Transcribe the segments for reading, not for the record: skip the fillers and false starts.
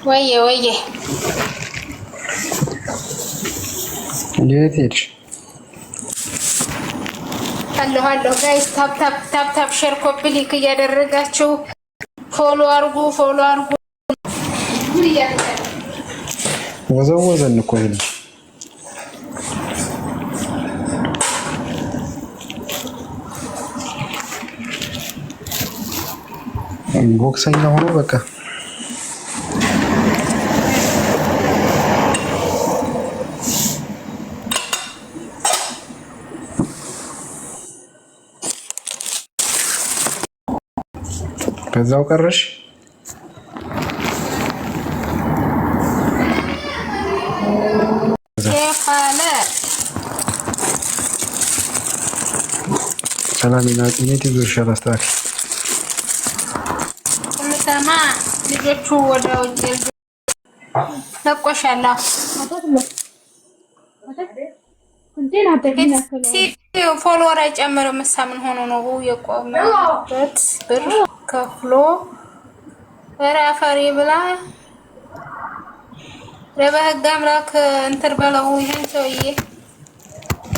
ወየ እንዴት ሄድሽ? አሎ ጋይስ ታፕ ሼር ኮፒ ሊንክ እያደረጋችሁ ፎሎ አርጉ ወዘወዘን እኮ ይሄ ቦክሰኛ ሆኖ በቃ ከዛው ቀረሽ። ሰላምና ጤና ይዞሻል። አስተካክል ሰማ ልጆቹ ወደ ውጭ ለቆሻላ ፎሎወር አይጨምርም። ምን ሆኖ ነው የቆመበት? ብር ከፍሎ በራፈሪ ብላ ለበህግ አምላክ እንትን በለው። ይሄን ሰውዬ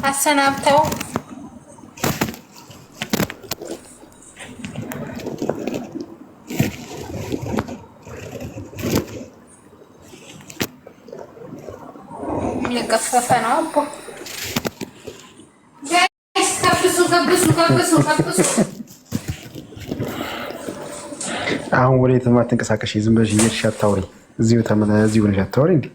አሰናብተው የገፈፈ ነው አቦ። ጋይስ ከብሱ አሁን ወዴት ማትንቀሳቀሽ? ዝም ብለሽ እየሄድሽ አታውሪ። እዚሁ ነሽ አታውሪ እንዴ?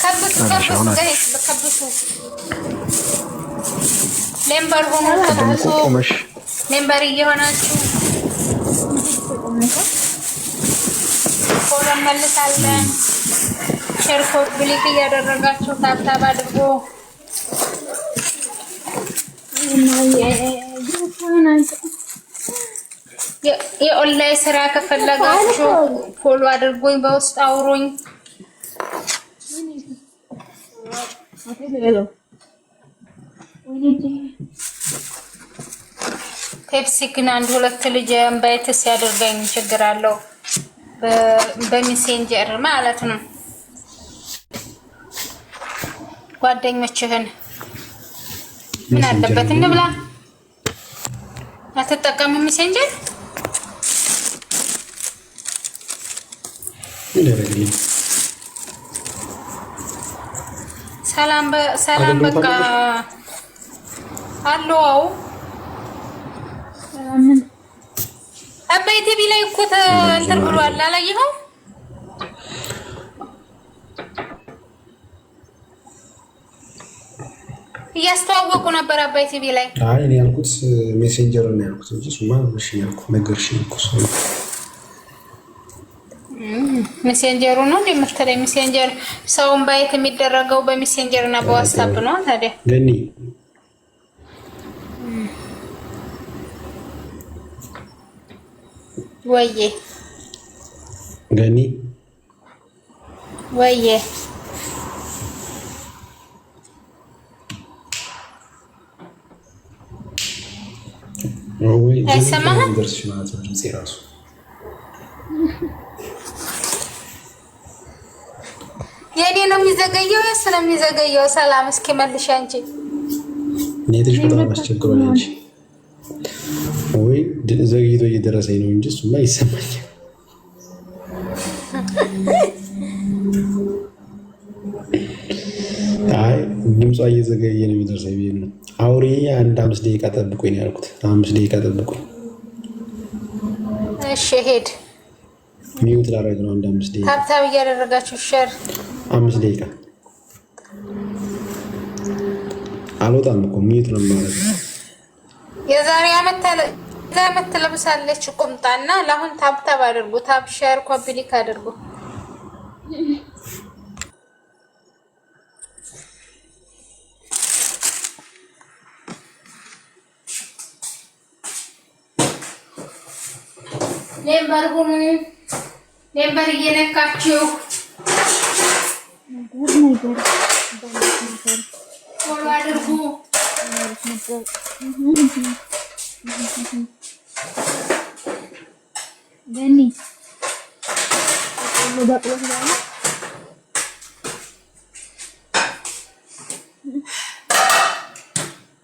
ከብሱ ሌምበር ሆኖ ከብሱ ሜምበር እየሆናችሁ ፎሎ መልሳለን። ሼር ኮፒ ሊንክ እያደረጋችሁ ታብታብ አድርጎ የኦንላይን ስራ ከፈለጋችሁ ፎሎ አድርጎኝ በውስጥ አውሩኝ። ፔፕሲ ግን 1-2 ልጅ ባይት ሲያደርገኝ ችግር አለው። በሜሴንጀር ማለት ነው። ጓደኞችህን ምን አለበት እንብላ። አትጠቀምም ሜሴንጀር? ሰላም በቃ አለው። አባይ ቲቪ ላይ እኮ እንትን ብሏል። አላየኸው? እያስተዋወቁ ነበር አባይ ቲቪ ላይ። አይ እኔ ያልኩት ሜሴንጀር ነው ያልኩት እንጂ እሱማ እሺ ያልኩት ነገርሽኝ እኮ ሰው ሜሴንጀሩ ነው እንደምትለኝ። ሜሴንጀር ሰውን ባይት የሚደረገው በሜሴንጀር እና በዋትስአፕ ነው። ታዲያ ገኒ ወዬ ገኒ ወዬ አይሰማህም? የኔ ነው የሚዘገየው ስለሚዘገየው። ሰላም እስኪ መልሽ አንቺ። ኔትሽ በጣም አስቸግሮኝ እንጂ ወይ ዘግይቶ እየደረሰኝ ነው እንጂ እሱማ ይሰማኛል። አይ ድምጿ እየዘገየ ነው የሚደርሰኝ ብዬ ነው። አውሪ 5 ደቂቃ ጠብቁኝ ነው ያልኩት። 5 ደቂቃ ጠብቁኝ። እሺ ሄድ ሚውት ላደርግ ነው። 5 ደቂቃ ታብታብ እያደረጋችሁ ሸር 5 ደቂቃ አልወጣም እኮ ሚውት ነው ማለት ነው። የዛሬ ዓመት ለብሳለች ቁምጣና ለአሁን ታብታብ አድርጉ። ታብ ሼር ኮፒ ሊንክ አድርጉ። ሌምበር ሁኑ። ሌምበር እየነካችሁ ፎሎ አድርጉ። Gani. Mudah pulang dah.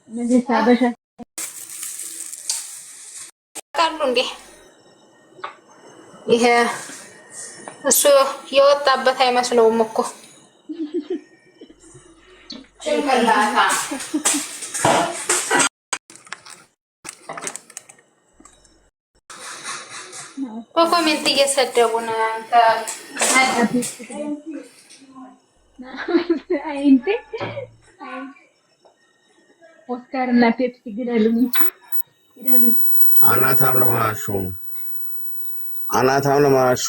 Nanti sabar sah. Kan lundi. Iya. So, yo tabat hai maslo mukko. Cengkalata. በኮሜንት እየሰደቡ ነው አንተ አይንቴ ኦስካር እና ፔፕሲ ግደሉኝ አናታም ለማራሹ